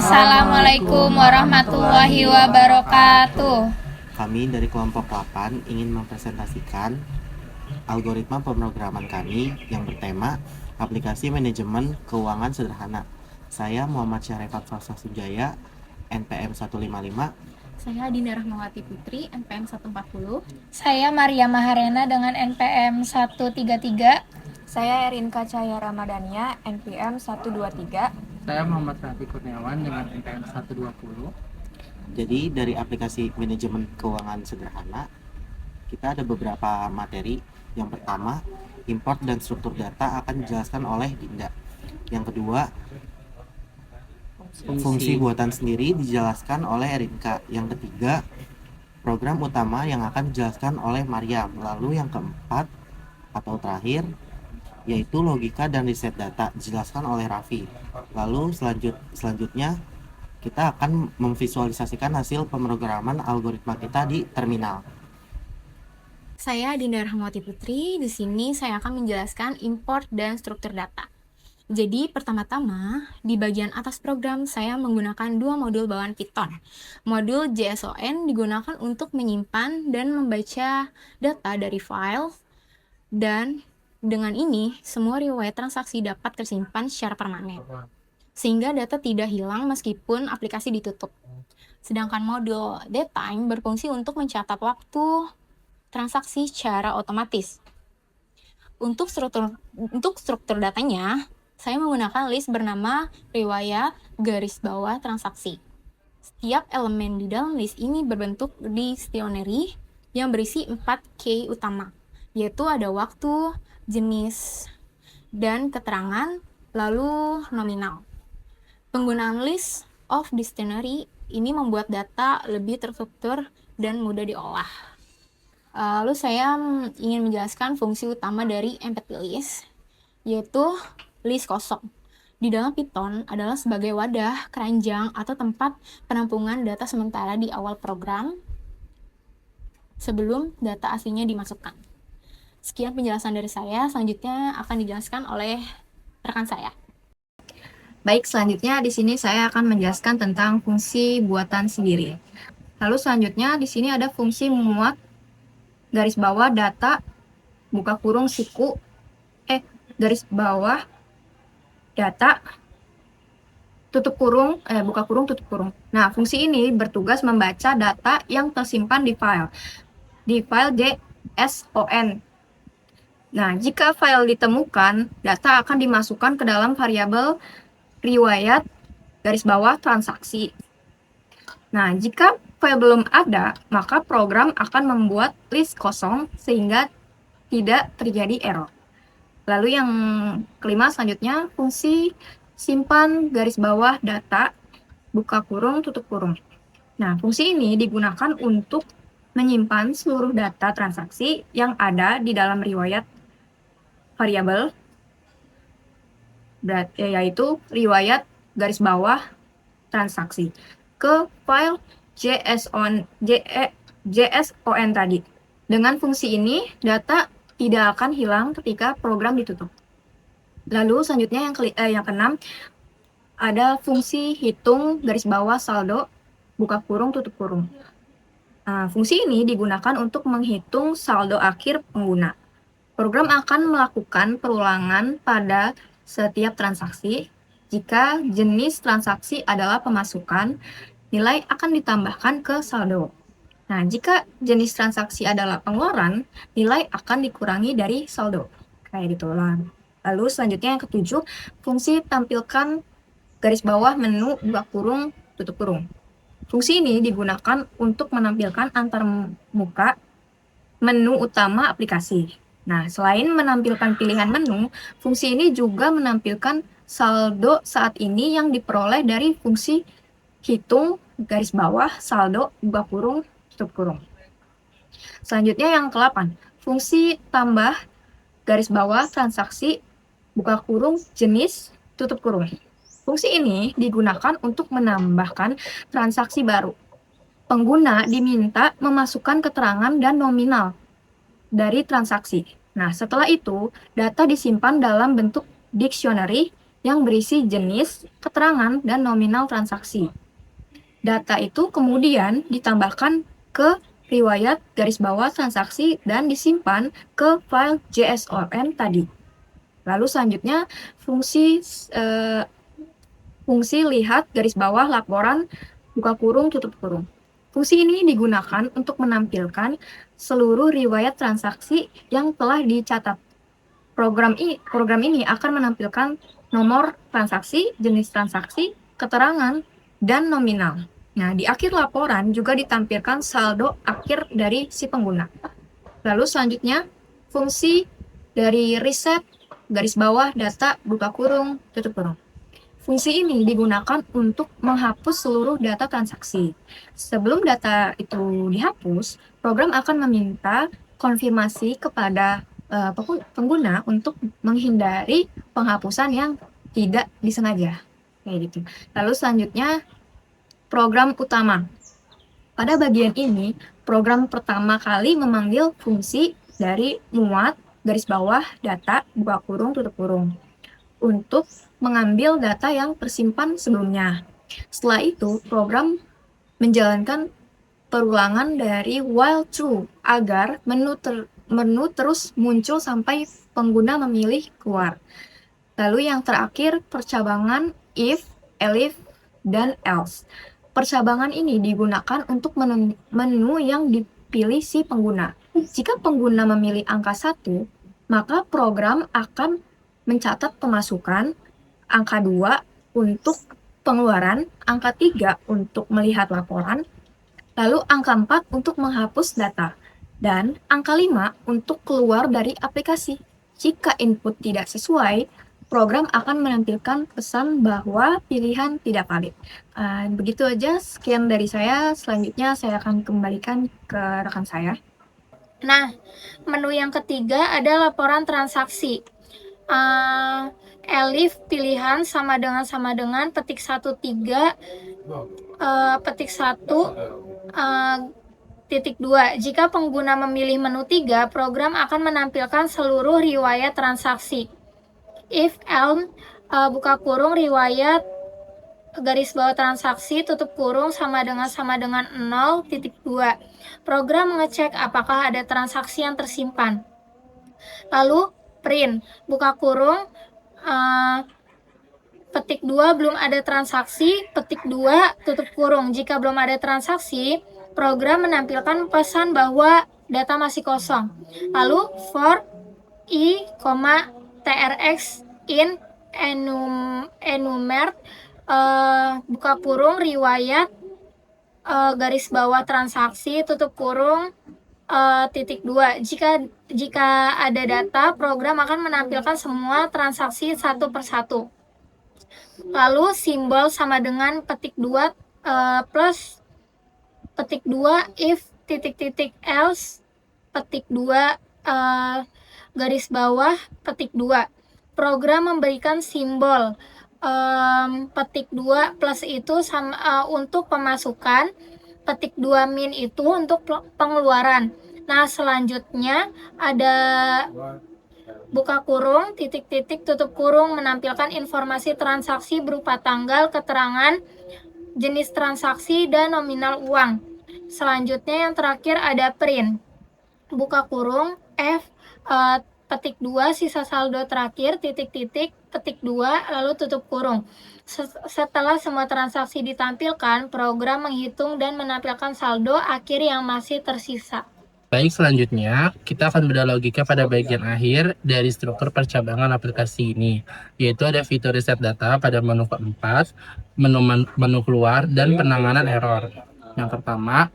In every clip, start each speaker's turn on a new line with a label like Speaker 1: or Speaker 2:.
Speaker 1: Assalamualaikum warahmatullahi wabarakatuh.
Speaker 2: Kami dari kelompok 8 ingin mempresentasikan algoritma pemrograman kami yang bertema aplikasi manajemen keuangan sederhana. Saya Muhammad Syarifat Fafsah Sunjaya, NPM 155.
Speaker 3: Saya Dinda Rahmawati Putri, NPM 140.
Speaker 1: Saya Maria Maharena dengan NPM 133.
Speaker 4: Saya Erinka Cahaya Ramadhania, NPM 123.
Speaker 5: Saya Muhammad Raffi Kurniawan dengan NPM 120.
Speaker 2: Jadi dari aplikasi manajemen keuangan sederhana, kita ada beberapa materi. Yang pertama, import dan struktur data akan dijelaskan oleh Dinda. Yang kedua, fungsi buatan sendiri dijelaskan oleh Erinka. Yang ketiga, program utama yang akan dijelaskan oleh Mariam. Lalu yang keempat atau terakhir, yaitu logika dan riset data dijelaskan oleh Raffi. Lalu selanjutnya kita akan memvisualisasikan hasil pemrograman algoritma kita di terminal.
Speaker 3: Saya Dinda Rahmawati Putri. Di sini saya akan menjelaskan import dan struktur data. Jadi pertama-tama di bagian atas program saya menggunakan dua modul bawaan Python. Modul JSON digunakan untuk menyimpan dan membaca data dari file, dan dengan ini semua riwayat transaksi dapat tersimpan secara permanen, sehingga data tidak hilang meskipun aplikasi ditutup. Sedangkan modul datetime berfungsi untuk mencatat waktu transaksi secara otomatis. Untuk struktur datanya, saya menggunakan list bernama riwayat garis bawah transaksi. Setiap elemen di dalam list ini berbentuk dictionary yang berisi 4 key utama, yaitu ada waktu, jenis, dan keterangan, lalu nominal. Penggunaan list of dictionary ini membuat data lebih terstruktur dan mudah diolah. Lalu saya ingin menjelaskan fungsi utama dari empty list, yaitu list kosong di dalam Python adalah sebagai wadah, keranjang, atau tempat penampungan data sementara di awal program sebelum data aslinya dimasukkan. Sekian penjelasan dari saya, selanjutnya akan dijelaskan oleh rekan saya.
Speaker 4: Baik, selanjutnya di sini saya akan menjelaskan tentang fungsi buatan sendiri. Lalu selanjutnya di sini ada fungsi memuat garis bawah data buka kurung siku garis bawah data tutup kurung buka kurung tutup kurung. Nah, fungsi ini bertugas membaca data yang tersimpan di file JSON. Nah, jika file ditemukan, data akan dimasukkan ke dalam variabel riwayat garis bawah transaksi. Nah, jika file belum ada, maka program akan membuat list kosong sehingga tidak terjadi error. Lalu yang kelima selanjutnya, fungsi simpan garis bawah data buka kurung tutup kurung. Nah, fungsi ini digunakan untuk menyimpan seluruh data transaksi yang ada di dalam riwayat variabel, yaitu riwayat garis bawah transaksi, ke file JSON tadi. Dengan fungsi ini, data tidak akan hilang ketika program ditutup. Lalu selanjutnya yang keenam, ada fungsi hitung garis bawah saldo buka kurung tutup kurung. Nah, fungsi ini digunakan untuk menghitung saldo akhir pengguna. Program akan melakukan perulangan pada setiap transaksi. Jika jenis transaksi adalah pemasukan, nilai akan ditambahkan ke saldo. Nah, jika jenis transaksi adalah pengeluaran, nilai akan dikurangi dari saldo. Kayak gitu lah. Lalu selanjutnya yang ketujuh, fungsi tampilkan garis bawah menu buka kurung tutup kurung. Fungsi ini digunakan untuk menampilkan antar muka menu utama aplikasi. Nah, selain menampilkan pilihan menu, fungsi ini juga menampilkan saldo saat ini yang diperoleh dari fungsi hitung garis bawah saldo buka kurung tutup kurung. Selanjutnya yang ke-8, fungsi tambah garis bawah transaksi buka kurung jenis tutup kurung. Fungsi ini digunakan untuk menambahkan transaksi baru. Pengguna diminta memasukkan keterangan dan nominal dari transaksi. Nah, setelah itu, data disimpan dalam bentuk dictionary yang berisi jenis, keterangan, dan nominal transaksi. Data itu kemudian ditambahkan ke riwayat garis bawah transaksi dan disimpan ke file JSON tadi. Lalu selanjutnya fungsi lihat garis bawah laporan buka kurung tutup kurung. Fungsi ini digunakan untuk menampilkan seluruh riwayat transaksi yang telah dicatat. Program ini akan menampilkan nomor transaksi, jenis transaksi, keterangan, dan nominal. Nah, di akhir laporan juga ditampilkan saldo akhir dari si pengguna. Lalu selanjutnya, fungsi dari riset garis bawah data buka kurung tutup kurung. Fungsi ini digunakan untuk menghapus seluruh data transaksi. Sebelum data itu dihapus, program akan meminta konfirmasi kepada pengguna untuk menghindari penghapusan yang tidak disengaja. Kayak gitu. Lalu selanjutnya, program utama. Pada bagian ini, program pertama kali memanggil fungsi dari muat garis bawah data buka kurung tutup kurung untuk mengambil data yang tersimpan sebelumnya. Setelah itu, program menjalankan perulangan dari while true agar menu terus muncul sampai pengguna memilih keluar. Lalu yang terakhir, percabangan if, elif, dan else. Percabangan ini digunakan untuk menu yang dipilih si pengguna. Jika pengguna memilih angka 1, maka program akan mencatat pemasukan, angka 2 untuk pengeluaran, angka 3 untuk melihat laporan, lalu angka 4 untuk menghapus data, dan angka 5 untuk keluar dari aplikasi. Jika input tidak sesuai, program akan menampilkan pesan bahwa pilihan tidak valid. Begitu aja, sekian dari saya. Selanjutnya saya akan kembalikan ke rekan saya.
Speaker 1: Nah, menu yang ketiga ada laporan transaksi. Elif pilihan sama dengan petik 1 3 petik 1 titik 2. Jika pengguna memilih menu 3, program akan menampilkan seluruh riwayat transaksi. If elm buka kurung riwayat garis bawah transaksi tutup kurung sama dengan 0.2. Program mengecek apakah ada transaksi yang tersimpan. Lalu print buka kurung petik 2 belum ada transaksi, petik 2 tutup kurung. Jika belum ada transaksi, program menampilkan pesan bahwa data masih kosong. Lalu for i, trx in enumerate buka kurung riwayat garis bawah transaksi tutup kurung titik 2. Jika ada data, program akan menampilkan semua transaksi satu persatu. Lalu simbol sama dengan petik 2 plus petik 2 if titik else petik 2 garis bawah petik 2. Program memberikan simbol petik 2 plus itu untuk pemasukan, petik 2 min itu untuk pengeluaran. Nah, selanjutnya ada buka kurung, titik-titik, tutup kurung menampilkan informasi transaksi berupa tanggal, keterangan, jenis transaksi, dan nominal uang. Selanjutnya yang terakhir ada print. Buka kurung, F, petik 2, sisa saldo terakhir, titik-titik, petik 2, lalu tutup kurung. Setelah semua transaksi ditampilkan, program menghitung dan menampilkan saldo akhir yang masih tersisa.
Speaker 6: Baik, selanjutnya kita akan bedah logika pada bagian akhir dari struktur percabangan aplikasi ini, yaitu ada fitur reset data pada menu keempat, menu keluar, dan penanganan error. Yang pertama,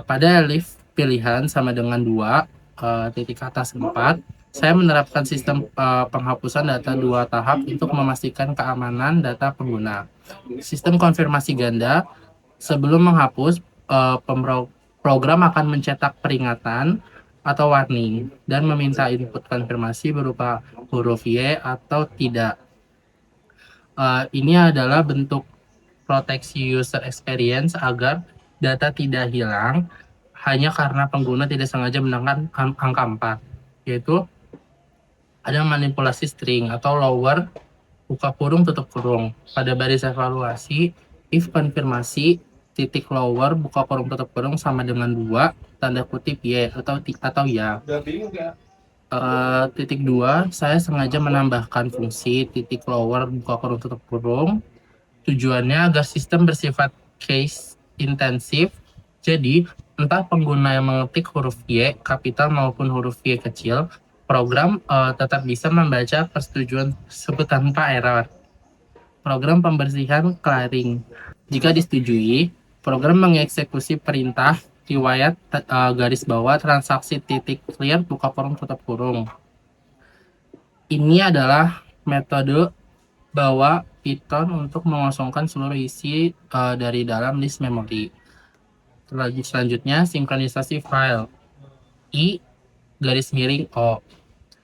Speaker 6: pada elif pilihan sama dengan 2, titik atas 4, saya menerapkan sistem penghapusan data 2 tahap untuk memastikan keamanan data pengguna. Sistem konfirmasi ganda, sebelum menghapus, program akan mencetak peringatan atau warning dan meminta input konfirmasi berupa huruf Y atau tidak. Ini adalah bentuk proteksi user experience agar data tidak hilang hanya karena pengguna tidak sengaja menambahkan angka 4, yaitu ada manipulasi string atau lower buka kurung tutup kurung. Pada baris evaluasi, if konfirmasi titik lower buka kurung tutup kurung sama dengan 2 tanda kutip y atau ya. Titik 2, saya sengaja menambahkan fungsi titik lower buka kurung tutup kurung. Tujuannya agar sistem bersifat case intensif. Jadi, entah pengguna yang mengetik huruf Y kapital maupun huruf Y kecil, program tetap bisa membaca persetujuan tersebut tanpa error. Program pembersihan clearing. Jika disetujui, program mengeksekusi perintah riwayat garis bawah transaksi titik clear buka kurung tutup kurung. Ini adalah metode bawa Python untuk mengosongkan seluruh isi dari dalam list memori. Selanjutnya, sinkronisasi file. I garis miring O.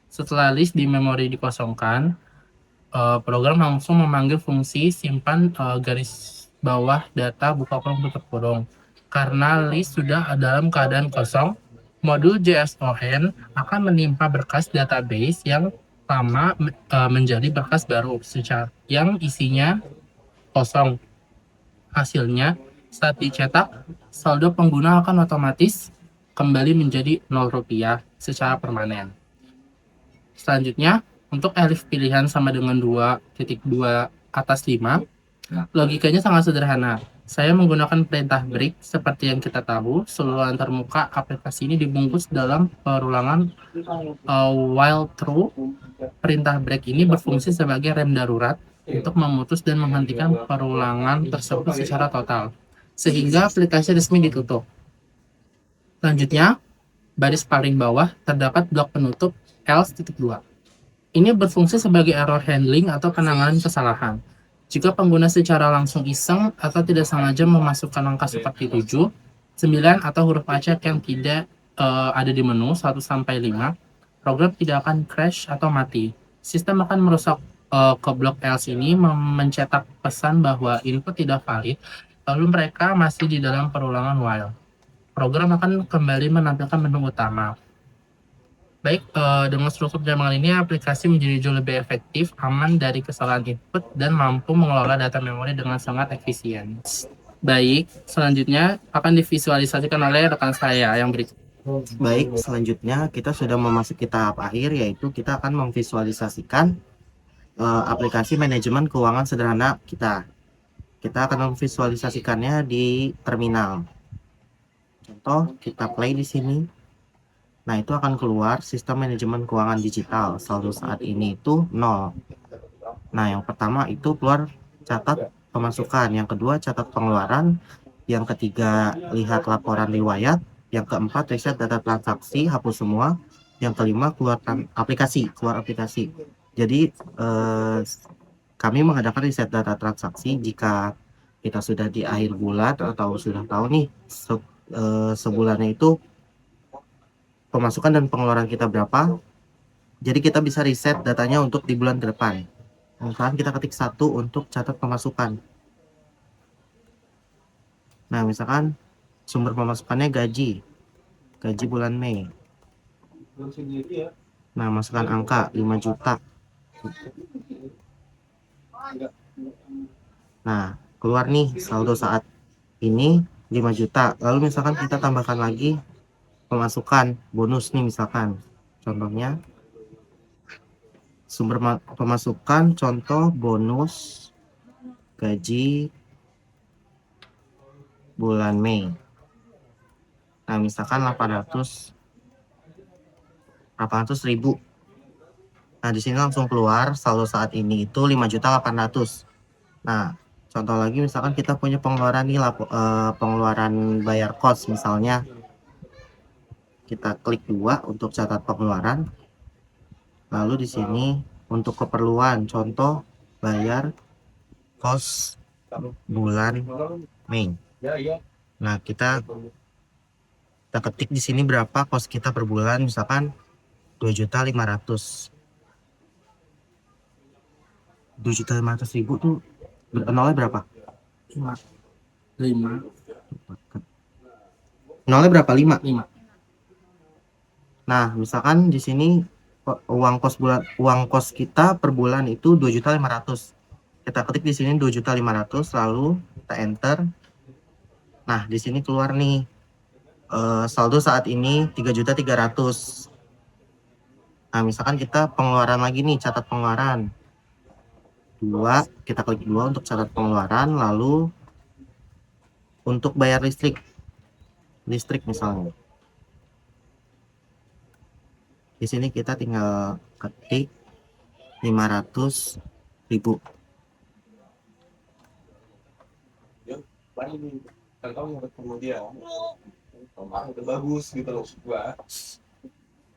Speaker 6: Setelah list di memori dikosongkan, program langsung memanggil fungsi simpan garis bawah data buka kurung tutup kurung. Karena list sudah dalam keadaan kosong, modul JSON akan menimpa berkas database yang lama menjadi berkas baru yang isinya kosong. Hasilnya, saat dicetak, saldo pengguna akan otomatis kembali menjadi Rp0 secara permanen. Selanjutnya, untuk elif pilihan sama dengan 2.2 atas 5, logikanya sangat sederhana. Saya menggunakan perintah break seperti yang kita tahu, seluruh antarmuka aplikasi ini dibungkus dalam perulangan while true. Perintah break ini berfungsi sebagai rem darurat untuk memutus dan menghentikan perulangan tersebut secara total, sehingga aplikasi resmi ditutup. Selanjutnya, baris paling bawah terdapat blok penutup else.2. Ini berfungsi sebagai error handling atau penanganan kesalahan. Jika pengguna secara langsung iseng atau tidak sengaja memasukkan angka seperti 7, 9 atau huruf acak yang tidak ada di menu 1-5, program tidak akan crash atau mati. Sistem akan merusak ke blok else ini mencetak pesan bahwa input tidak valid, lalu mereka masih di dalam perulangan while. Program akan kembali menampilkan menu utama. Baik, dengan struktur jam ini aplikasi menjadi jauh lebih efektif, aman dari kesalahan input, dan mampu mengelola data memori dengan sangat efisien. Baik, selanjutnya akan divisualisasikan oleh rekan saya yang berikut.
Speaker 2: Baik, selanjutnya kita sudah memasuki tahap akhir, yaitu kita akan memvisualisasikan aplikasi manajemen keuangan sederhana kita. Kita akan memvisualisasikannya di terminal. Contoh, kita play di sini. Nah, itu akan keluar sistem manajemen keuangan digital. Saldo saat ini itu 0. Nah, yang pertama itu keluar catat pemasukan. Yang kedua, catat pengeluaran. Yang ketiga, lihat laporan riwayat. Yang keempat, reset data transaksi, hapus semua. Yang kelima, keluar aplikasi. Jadi, kami mengadakan reset data transaksi jika kita sudah di akhir bulan atau sudah tahu nih sebulannya itu pemasukan dan pengeluaran kita berapa. Jadi kita bisa reset datanya untuk di bulan ke depan. Misalkan kita ketik 1 untuk catat pemasukan. Nah, misalkan sumber pemasukannya gaji bulan Mei. Nah, masukkan angka 5 juta. Nah, keluar nih saldo saat ini 5 juta. Lalu misalkan kita tambahkan lagi pemasukan bonus nih, misalkan contohnya sumber pemasukan contoh bonus gaji bulan Mei. Nah, misalkan 800.000. Nah, di sini langsung keluar saldo saat ini itu 5.800.000. Nah, contoh lagi misalkan kita punya pengeluaran nih, pengeluaran bayar kos misalnya. Kita klik 2 untuk catat pengeluaran. Lalu di sini untuk keperluan contoh bayar kos bulan Mei. Nah, kita ketik di sini berapa kos kita per bulan, misalkan 2.500.000. 2.500.000 tuh nolnya berapa?
Speaker 6: 5.
Speaker 2: Nolnya berapa? 5.
Speaker 6: 5.
Speaker 2: Nah, misalkan di sini uang kos kita per bulan itu 2.500.000. Kita ketik di sini 2.500.000, lalu kita enter. Nah, di sini keluar nih saldo saat ini 3.300.000. Nah, misalkan kita pengeluaran lagi nih, catat pengeluaran 2, kita klik 2 untuk catat pengeluaran, lalu untuk bayar listrik misalnya. Di sini kita tinggal ketik 500.000.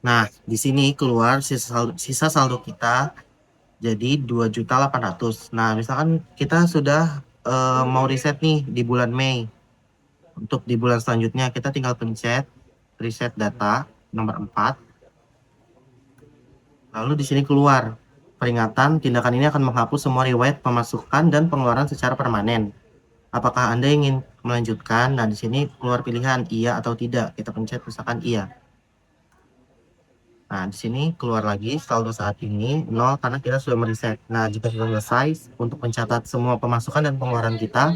Speaker 2: Nah, di sini keluar sisa saldo kita jadi 2.800.000. Nah, misalkan kita sudah mau reset nih di bulan Mei. Untuk di bulan selanjutnya kita tinggal pencet reset data nomor 4. Lalu di sini keluar peringatan, tindakan ini akan menghapus semua riwayat pemasukan dan pengeluaran secara permanen. Apakah Anda ingin melanjutkan? Nah, di sini keluar pilihan iya atau tidak. Kita pencet misalkan iya. Nah, di sini keluar lagi saldo saat ini 0 karena kita sudah mereset. Nah, jika sudah selesai untuk mencatat semua pemasukan dan pengeluaran kita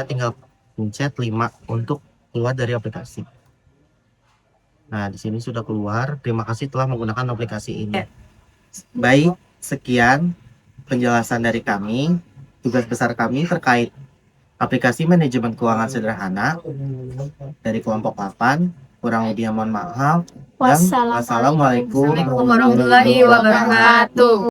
Speaker 2: tinggal pencet 5 untuk keluar dari aplikasi. Nah, di sini sudah keluar. Terima kasih telah menggunakan aplikasi ini. Baik, sekian penjelasan dari kami. Tugas besar kami terkait aplikasi manajemen keuangan sederhana dari kelompok 8. Kurang lebihnya mohon maaf. Dan wassalamualaikum
Speaker 4: warahmatullahi wabarakatuh.